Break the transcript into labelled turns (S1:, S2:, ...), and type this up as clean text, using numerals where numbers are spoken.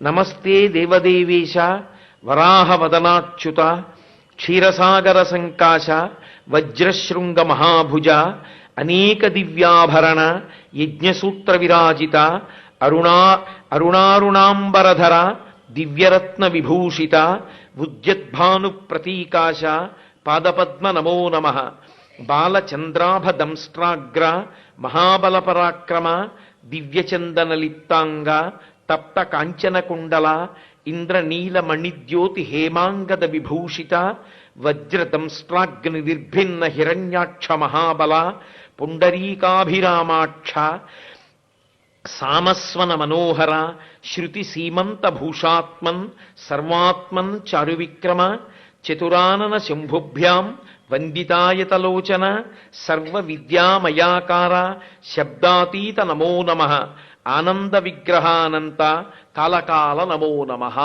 S1: నమస్తే దేవదేవేశ వరాహవదనాచ్యుత క్షీరసాగర సంకాశ వజ్రశృంగ మహాభుజ అనేక దివ్యాభరణ యజ్ఞసూత్ర విరాజిత అరుణారుణాంబరధర దివ్యరత్న విభూషిత ఉద్యద్భాను ప్రతీకాశ పాదపద్మ నమో నమః బాలచంద్రాభదంస్ట్రాగ్ర మహాబలపరాక్రమ దివ్యచందనలిప్తాంగ తప్త కాంచనకుండల ఇంద్రనీలమణిద్యోతి హేమాంగద విభూషిత వజ్రదంస్ట్రాగ్ని నిర్భిన్న హిరణ్యాక్ష మహాబల పుండరీకాభిరామాక్ష సామస్వన మనోహర శృతి సీమంత భూషాత్మన్ సర్వాత్మన్ చారువిక్రమ చతురానన శంభుభ్యాం వందితాయతలోచన సర్వ విద్యామయాకార శబ్దాతీత నమో నమః ఆనంద విగ్రహానంత కాలకాల నమో నమః.